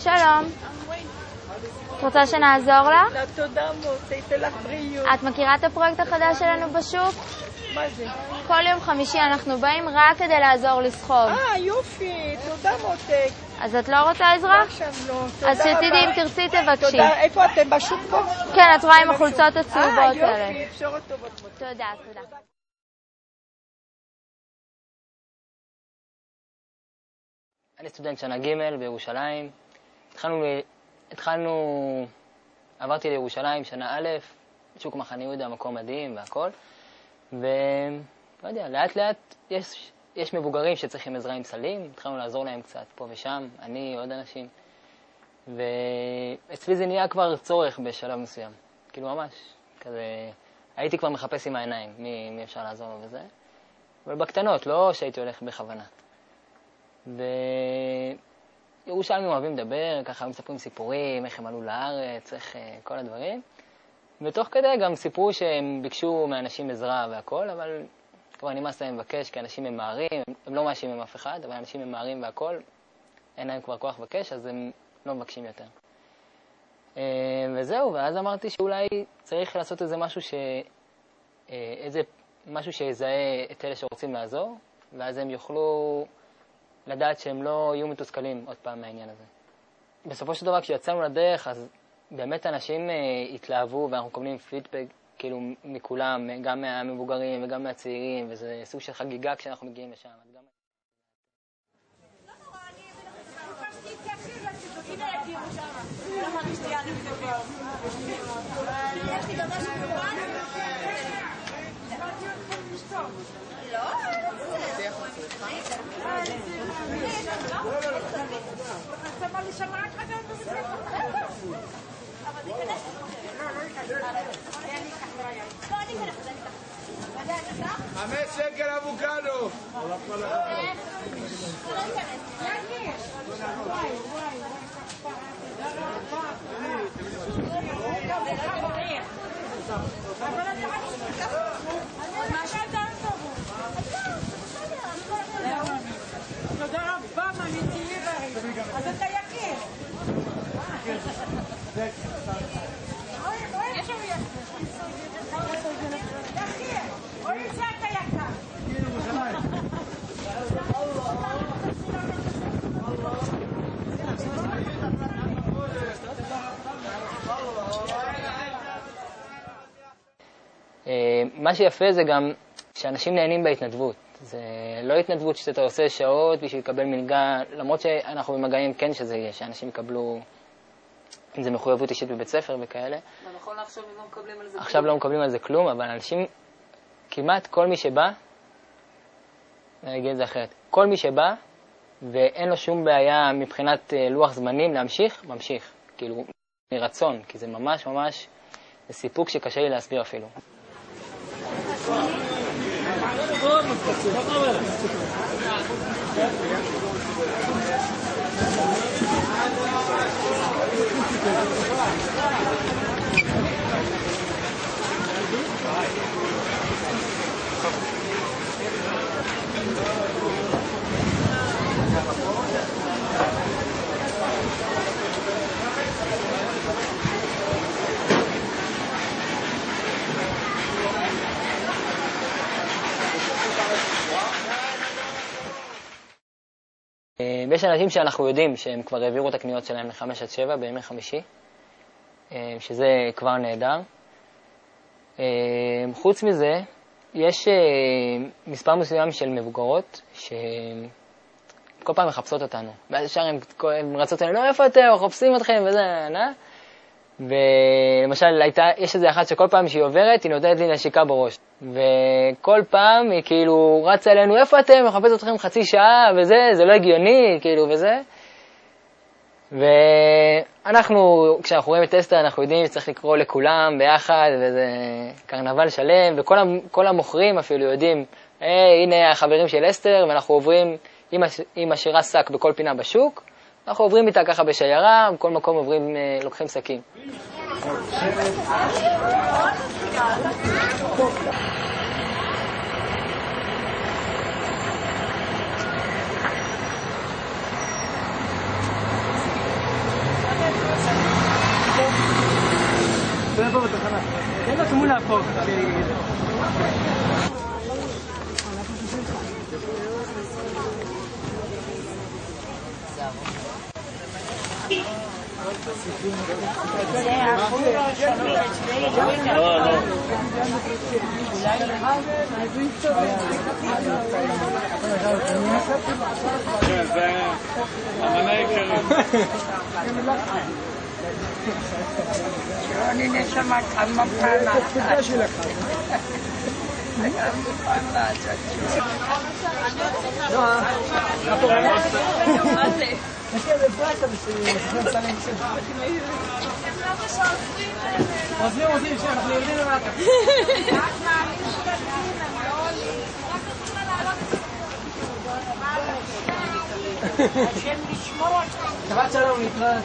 שלום. את רוצה שנעזור לך? לא, תודה מאוד, תהיה לך בריאות. את מכירה את הפרויקט החדש שלנו בשוק? מה זה? כל יום חמישי אנחנו באים רק כדי לעזור לסחוב. יופי, תודה מותק. אז את לא רוצה עזרה? עכשיו לא, תודה אז שתדעי, אם תרצי תבקשי. תודה, איפה אתם? בשוק פה? כן, את רואה עם החולצות הצהובות האלה. יופי, בשורות טובות. תודה, תודה. אני סטודנט שנה ג' בירושלים. עברתי לירושלים שנה א', שוק מחנה יהודה, מקום מדהים והכל. ולא יודע, לאט לאט יש מבוגרים שצריכים עזרה עם סלים, התחלנו לעזור להם קצת פה ושם, אני, עוד אנשים. ואצלי זה נהיה כבר צורך בשלב מסוים. כאילו ממש, כזה, הייתי כבר מחפש עם העיניים מי אפשר לעזור לו וזה. אבל בקטנות, לא שהייתי הולך בכוונה. וירושלמים אוהבים לדבר, ככה מספרים סיפורים, איך הם עלו לארץ, איך כל הדברים. ותוך כדי גם סיפרו שהם ביקשו מאנשים עזרה והכל, אבל כבר נמאס להם לבקש, כי אנשים ממהרים, הם לא מאשימים אף אחד, אבל אנשים ממהרים והכל, אין להם כבר כוח לבקש, אז הם לא מבקשים יותר. וזהו, ואז אמרתי שאולי צריך לעשות איזה משהו שיזהה את אלה שרוצים לעזור, ואז הם יוכלו לדעת שהם לא יהיו מתוסכלים עוד פעם מהעניין הזה. בסופו של דבר, כשיצאנו לדרך, אז באמת אנשים התלהבו, ואנחנו מקבלים פידבק כאילו מכולם, גם מהמבוגרים וגם מהצעירים, וזה סוג של חגיגה כשאנחנו מגיעים לשם. $5 אבוקדו. תודה רבה, מניתי בריא. אז אתה יקיר. אוי, זה אתה יקר. מה שיפה זה גם שאנשים נהנים בהתנדבות. זה לא התנדבות שאתה עושה שעות בשביל לקבל מלגה, למרות שאנחנו במגעים כן שזה יהיה, שאנשים יקבלו, אם זה מחויבות אישית בבית ספר וכאלה. נכון, עכשיו הם לא מקבלים על זה כלום. עכשיו לא מקבלים על זה כלום, אבל אנשים, כמעט כל מי שבא, אני אגיד את זה אחרת, כל מי שבא ואין לו שום בעיה מבחינת לוח זמנים להמשיך, ממשיך. כאילו, מרצון, כי זה ממש ממש סיפוק שקשה לי להסביר אפילו. יש אנשים שאנחנו יודעים שהם כבר העבירו את הקניות שלהם ל5-7 בימי חמישי, שזה כבר נהדר. חוץ מזה, יש מספר מסוים של מבוגרות שכל פעם מחפשות אותנו. ואז ישר הן רצות לנו, לא, איפה אתם? מחפשים אתכם וזה, ולמשל, יש איזה אחת שכל פעם שהיא עוברת, היא נותנת לי נשיקה בראש. וכל פעם היא כאילו רצה אלינו, איפה אתם? מחפש אתכם חצי שעה וזה, זה לא הגיוני, כאילו וזה. ואנחנו, כשאנחנו רואים את אסתר, אנחנו יודעים שצריך לקרוא לכולם ביחד, וזה קרנבל שלם, וכל המוכרים אפילו יודעים, הנה החברים של אסתר, ואנחנו עוברים עם השירה שק בכל פינה בשוק, אנחנו עוברים איתה ככה בשיירה, בכל מקום עוברים, לוקחים שקים. מולה פה. אני נשמע כמה פעלה. תודה שלך. עוזבים, שאנחנו יורדים למטה. שבת שלום, נתראה.